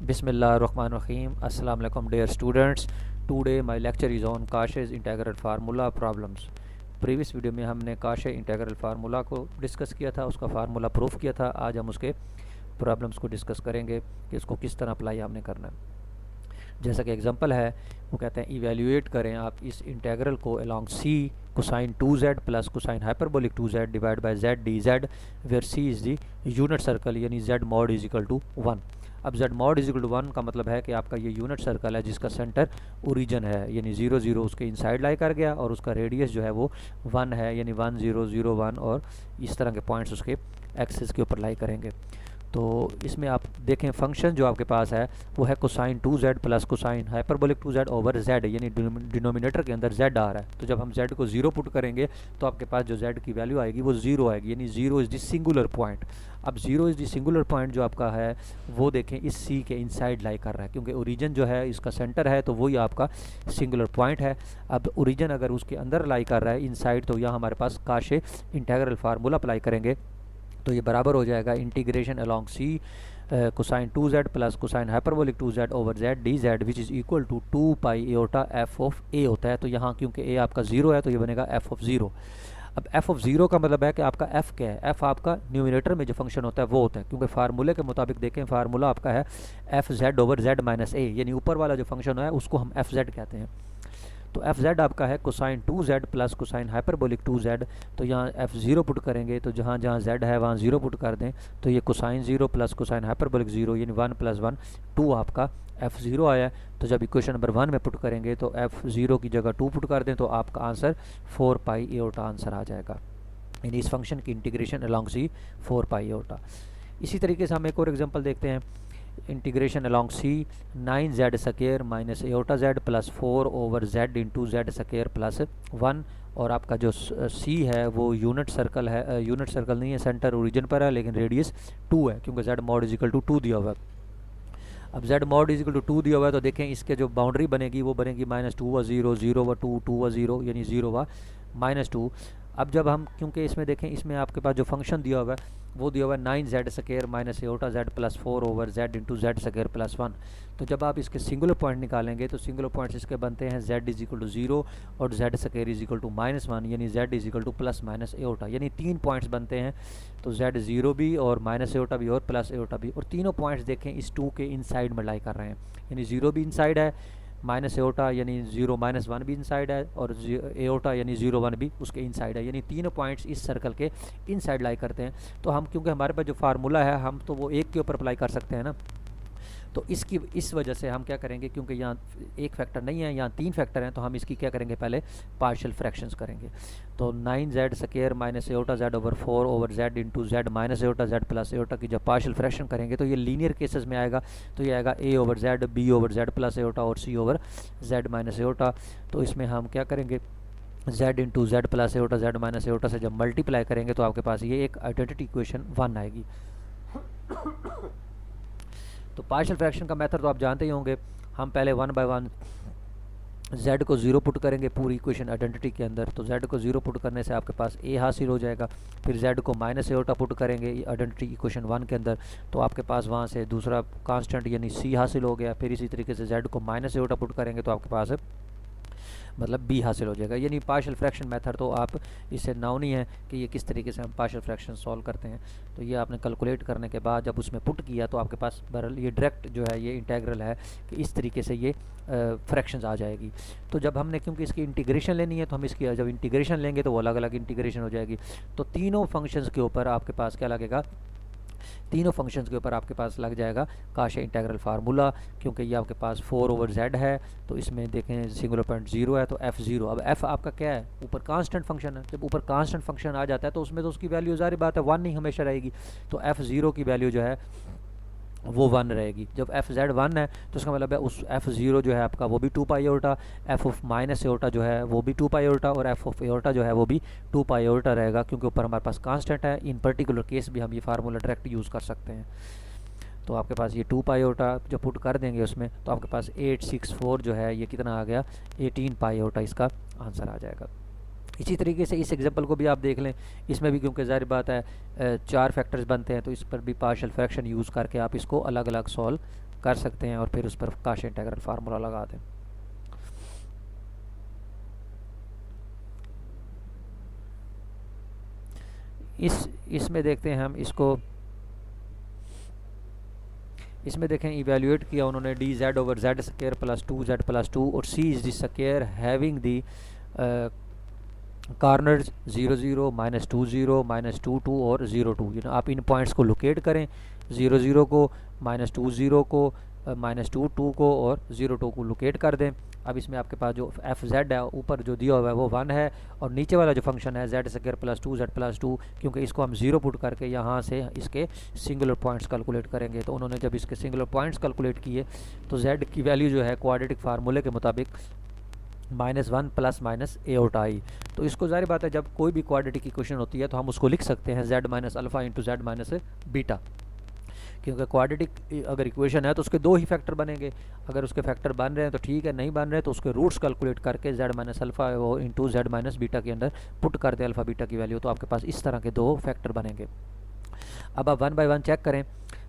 Bismillahirrahmanirrahim. Assalamu alaikum dear students. Today my lecture is on Cauchy's integral formula problems. Previous video में हमने काशे integral formula को discuss किया था, उसका formula proof किया था। आज हम उसके प्रॉब्लम्स को डिस्कस करेंगे कि इसको किस तरह अप्लाई हमने करना है। जैसा कि एग्जांपल है, वो कहते हैं इवेल्यूएट करें आप इस इंटीग्रल को along C cosine 2z plus cosine hyperbolic 2z divide by z dz where C is the unit circle यानी z mod is equal to 1। अब z mod is equal to 1 का मतलब है कि आपका ये यूनिट सर्कल है जिसका सेंटर ओरिजिन है, यानी 0 0 उसके इनसाइड लाई कर गया और उसका रेडियस जो है वो 1 है, यानी 1 0 0 1 और इस तरह के पॉइंट्स उसके एक्सिस के ऊपर लाई करेंगे। तो इसमें आप देखें फंक्शन जो आपके पास है वो है cosine 2z plus cosine hyperbolic 2z over z, यानी डिनोमिनेटर के अंदर z आ रहा है। तो जब हम z को 0 पुट करेंगे तो आपके पास जो z की वैल्यू आएगी वो 0 आएगी, यानी 0 इज़ द सिंगुलर पॉइंट। अब 0 इज़ द सिंगुलर पॉइंट जो आपका है वो देखें इस c के इनसाइड लाई कर रहा है, क्योंकि ओरिजिन जो है इसका सेंटर है तो वही आपका सिंगुलर पॉइंट है। अब ओरिजिन अगर उसके अंदर लाई कर रहा है इनसाइड, तो यहाँ हमारे पास काशे इंटीग्रल फार्मूला अप्लाई करेंगे तो ये बराबर हो जाएगा integration along C cosine 2z plus cosine hyperbolic 2z over z dz which is equal to 2 pi iota f of a होता है। तो यहाँ क्योंकि a आपका 0 है तो ये बनेगा f ऑफ 0। अब f ऑफ 0 का मतलब है कि आपका f क्या है, f आपका न्यूमिनेटर में जो फंक्शन होता है वो होता है, क्योंकि फार्मूले के मुताबिक देखें फार्मूला आपका है F Z over z minus a, यानी ऊपर वाला जो फंक्शन है उसको हम एफ जेड कहते हैं। तो एफ जेड आपका है cosine 2z plus cosine hyperbolic 2z। तो यहाँ एफ 0 पुट करेंगे तो जहाँ जहाँ z है वहाँ 0 पुट कर दें, तो ये कोसाइन 0 प्लस कोसाइन हाइपरबोलिक 0 यानी 1 प्लस 1 2 आपका एफ 0 आया। तो जब इक्वेशन नंबर 1 में पुट करेंगे तो एफ 0 की जगह 2 पुट कर दें तो आपका आंसर 4 पाई एओटा आंसर आ जाएगा, यानी इस फंक्शन की इंटीग्रेशन अलोंग सी 4 पाई एओटा। इसी तरीके से हम एक और एग्जांपल देखते हैं, इंटीग्रेशन अलोंग सी 9z square minus aorta z plus 4 over z into Z square plus 1। और आपका जो c है वो यूनिट सर्कल है, यूनिट सर्कल नहीं है, सेंटर ओरिजिन पर है लेकिन रेडियस 2 है, क्योंकि z मॉड इजिकल टू 2 दिया हुआ है। अब z मॉड इजिकल टू 2 दिया हुआ है तो देखें इसके जो बाउंड्री बनेगी वो बनेगी -2 व 0 0 व 2 2 व 0, यानी 0 व -2। अब जब हम क्योंकि इसमें देखें इसमें आपके पास जो फंक्शन दिया हुआ है वो दिया हुआ है 9z square minus aorta z plus 4 over z into Z square plus 1। तो जब आप इसके सिंगुलर पॉइंट निकालेंगे तो सिंगुलर पॉइंट्स इसके बनते हैं z इज इक्वल टू 0 और z square is equal to -1, यानी z is equal to plus minus iota, यानी 3 पॉइंट्स बनते हैं। तो z 0 भी और माइनस एओटा भी और प्लस एओटा भी, और तीनों पॉइंट्स देखें इस 2 के इनसाइड में लाई कर रहे हैं, यानी 0 भी इनसाइड है, माइनस एओटा यानी 0 माइनस 1 भी इनसाइड है और एओटा यानी 0 1 भी उसके इनसाइड है, यानी तीनों पॉइंट्स इस सर्कल के इनसाइड लाई करते हैं। तो हम क्योंकि हमारे पास जो फार्मूला है हम तो वो एक के ऊपर अप्लाई कर सकते हैं ना, तो इस वजह से हम क्या करेंगे, क्योंकि यहाँ एक फैक्टर नहीं है यहाँ 3 फैक्टर हैं, तो हम इसकी क्या करेंगे पहले पार्शियल फ्रैक्शंस करेंगे। तो 9z square minus aorta z over 4 over z into Z minus aorta z plus aorta की जब पार्शियल फ्रैक्शन करेंगे तो ये लीनियर केसेस में आएगा, तो ये आएगा a over z, b over z plus aorta और c over z minus aorta. तो इसमें हम क्या करेंगे z into Z plus aorta z minus aorta से जब मल्टीप्लाई करेंगे तो आपके पास ये एक आइडेंटिटी इक्वेशन 1 आएगी। तो पार्शियल फ्रैक्शन का मेथड तो आप जानते ही होंगे, हम पहले 1 बाय 1 z को 0 पुट करेंगे पूरी इक्वेशन आइडेंटिटी के अंदर, तो z को 0 पुट करने से आपके पास a हासिल हो जाएगा। फिर z को माइनस एओटा पुट करेंगे आइडेंटिटी इक्वेशन 1 के अंदर, तो आपके पास वहाँ से दूसरा कांस्टेंट यानी c हासिल हो गया। फिर इसी तरीके से z को माइनस एओटा पुट करेंगे तो आपके पास मतलब b हासिल हो जाएगा, यानी पार्शियल फ्रैक्शन मेथड तो आप इससे नाउ नहीं है कि ये किस तरीके से हम पार्शियल फ्रैक्शन सॉल्व करते हैं। तो ये आपने कैलकुलेट करने के बाद जब उसमें पुट किया तो आपके पास बहरहाल ये डायरेक्ट जो है ये इंटीग्रल है कि इस तरीके से ये फ्रैक्शंस आ जाएगी। तो जब हमने क्योंकि इसकी इंटीग्रेशन लेनी है तो हम इसकी जब इंटीग्रेशन लेंगे तो वो अलग अलग इंटीग्रेशन हो जाएगी। तो तीनों फंक्शंस के ऊपर आपके पास क्या लगेगा, तीनों फंक्शंस के ऊपर आपके पास लग जाएगा काशे इंटीग्रल फार्मूला, क्योंकि ये आपके पास 4 ओवर z है तो इसमें देखें सिंगुलर पॉइंट 0 है तो f0। अब f आपका क्या है, ऊपर कांस्टेंट फंक्शन है, जब ऊपर कांस्टेंट फंक्शन आ जाता है तो उसमें तो उसकी वैल्यू ज़ाहिर बात है 1 नहीं हमेशा रहेगी, तो f0 की वैल्यू जो है वो 1 रहेगी। जब एफ जेड 1 है तो उसका मतलब है उस f0 जो है आपका वो भी 2 pi iota, f of minus iota जो है वो भी 2 पाई एओटा और एफ ऑफ एओटा जो है वो भी 2 पाई एओटा रहेगा, क्योंकि ऊपर हमारे पास कांस्टेंट है। इन पर्टिकुलर केस भी हम ये फार्मूला डायरेक्ट यूज़ कर सकते हैं। तो आपके पास ये 2 पाई एओटा जो पुट कर देंगे उसमें तो आपके पास 864 जो है ये कितना आ गया 18 पाई एओटा इसका आंसर आ जाएगा। इसी तरीके से इस एग्जांपल को भी आप देख लें, इसमें भी क्योंकि ज़ाहिर बात है 4 फैक्टर्स बनते हैं तो इस पर भी पार्शियल फ्रैक्शन यूज़ करके आप इसको अलग अलग सॉल्व कर सकते हैं और फिर उस पर काशे इंटीग्रल फार्मूला लगा दें। इसमें देखते हैं हम इसमें देखें इवेल्यूएट किया उन्होंने d z over z square plus 2z+2 और C is the square having the corners 0 0 -2 0 -2 2 और 0 2। आप इन पॉइंट्स को लोकेट करें, 0 0 को -2 0 को -2 2 को और 0 2 को लोकेट कर दें। अब इसमें आपके पास जो एफ जेड है ऊपर जो दिया हुआ है वो 1 है और नीचे वाला जो फंक्शन है जेड स्क्वायर प्लस 2z+2, क्योंकि इसको हम 0 पुट करके यहाँ से इसके सिंगुलर पॉइंट्स कैलकुलेट करेंगे। तो उन्होंने जब इसके सिंगुलर पॉइंट्स कैलकुलेट किए तो जेड की वैल्यू जो है क्वाड्रेटिक फार्मूले के मुताबिक -1 + -a आई। तो इसको जाहिर बात है जब कोई भी क्वाड्रेटिक इक्वेशन होती है तो हम उसको लिख सकते हैं z - alpha into z - beta, क्योंकि क्वाड्रेटिक अगर इक्वेशन है तो उसके दो ही फैक्टर बनेंगे। अगर उसके फैक्टर बन रहे हैं तो ठीक है, नहीं बन रहे तो उसके रूट्स कैलकुलेट करके z - अल्फ़ा वो इंटू z - बीटा के अंदर पुट कर दें अल्फ़ा बीटा की वैल्यू, तो आपके पास इस तरह के दो फैक्टर बनेंगे। अब आप 1 बाय 1 चेक करें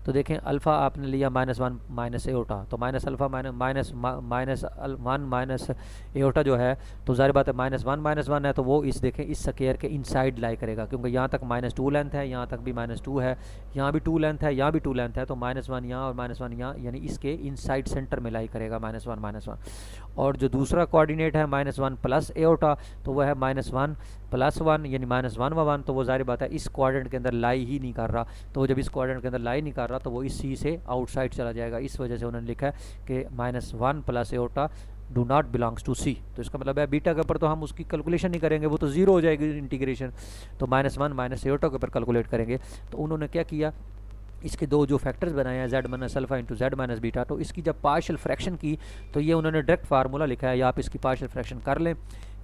तो देखें अल्फ़ा आपने लिया -1 - एओटा, तो -अल्फ़ा -1 एओटा जो है तो जाहिर बात है -1 - 1 है तो वो इस देखें इस स्क्वायर के इनसाइड लाई करेगा, क्योंकि यहाँ तक -2 लेंथ है, यहाँ तक भी -2 है, यहाँ भी 2 लेंथ है, यहाँ भी 2 लेंथ है, तो -1 यहाँ और -1 यहाँ, यानी इसके इनसाइड सेंटर में लाई करेगा -1 - 1। और जो दूसरा कोऑर्डिनेट है -1 प्लस एओटा तो वह है -1 + 1 यानी -1 व 1, तो वो जाहिर बात है इस क्वाड्रेंट के अंदर लाई ही नहीं कर रहा। तो जब इस क्वाड्रेंट के अंदर लाई नहीं कर रहा तो वो इस सी से आउटसाइड चला जाएगा। इस वजह से उन्होंने लिखा है कि -1 + iota do not belongs to C. तो इसका मतलब है बीटा के ऊपर तो हम उसकी कैलकुलेशन नहीं करेंगे, वो तो 0 हो जाएगी इंटीग्रेशन, तो -1 - एओटा के ऊपर कैलकुलेट करेंगे। तो उन्होंने क्या किया, इसके दो जो फैक्टर्स बनाए हैं z - alpha into z - beta, तो इसकी जब पार्शियल फ्रैक्शन की तो ये उन्होंने डायरेक्ट फार्मूला लिखा है, या आप इसकी पार्शियल फ्रैक्शन कर लें,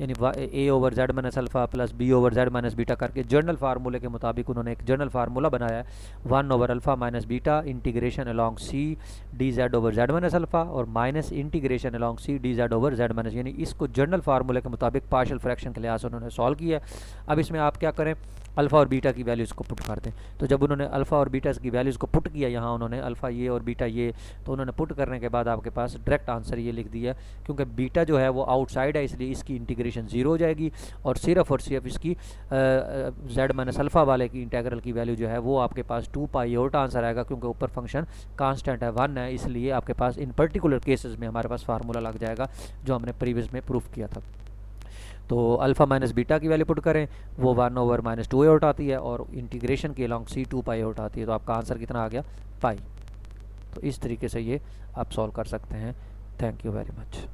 यानी a over z - alpha plus b over z - beta करके जर्नल फार्मूले के मुताबिक उन्होंने एक जर्नल फार्मूला बनाया है 1 over alpha - beta integration along c d z over z - alpha और minus integration along c d z over z-, यानी इसको जर्नल फार्मूले के मुताबिक पार्शियल फ्रैक्शन के लिहाज से उन्होंने सॉल्व किया। अब इसमें आप क्या करें, अल्फ़ा और बीटा की वैल्यूज़ को पुट कर दें। तो जब उन्होंने अल्फ़ा और बीटा की वैल्यूज़ को पुट किया, यहाँ उन्होंने अल्फ़ा ये और बीटा ये, तो उन्होंने पुट करने के बाद आपके पास डायरेक्ट आंसर ये लिख दिया, क्योंकि बीटा जो है वो आउटसाइड है इसलिए इसकी इंटीग्रेशन 0 हो जाएगी और सिर्फ इसकी z - अल्फ़ा वाले की इंटीग्रल की वैल्यू जो है वो आपके पास 2 पाई एओटा आंसर आएगा, क्योंकि ऊपर फंक्शन कांस्टेंट है 1 है, इसलिए आपके पास इन पर्टिकुलर केसेस में हमारे पास फार्मूला लग जाएगा जो हमने प्रीवियस में प्रूफ किया था। तो अल्फ़ा - बीटा की वैल्यू पुट करें, वो 1 ओवर -2 एओटा आती है और इंटीग्रेशन के अलॉन्ग c 2 पाई एओटा आती है, तो आपका आंसर कितना आ गया, पाई। तो इस तरीके से ये आप सॉल्व कर सकते हैं। Thank you very much.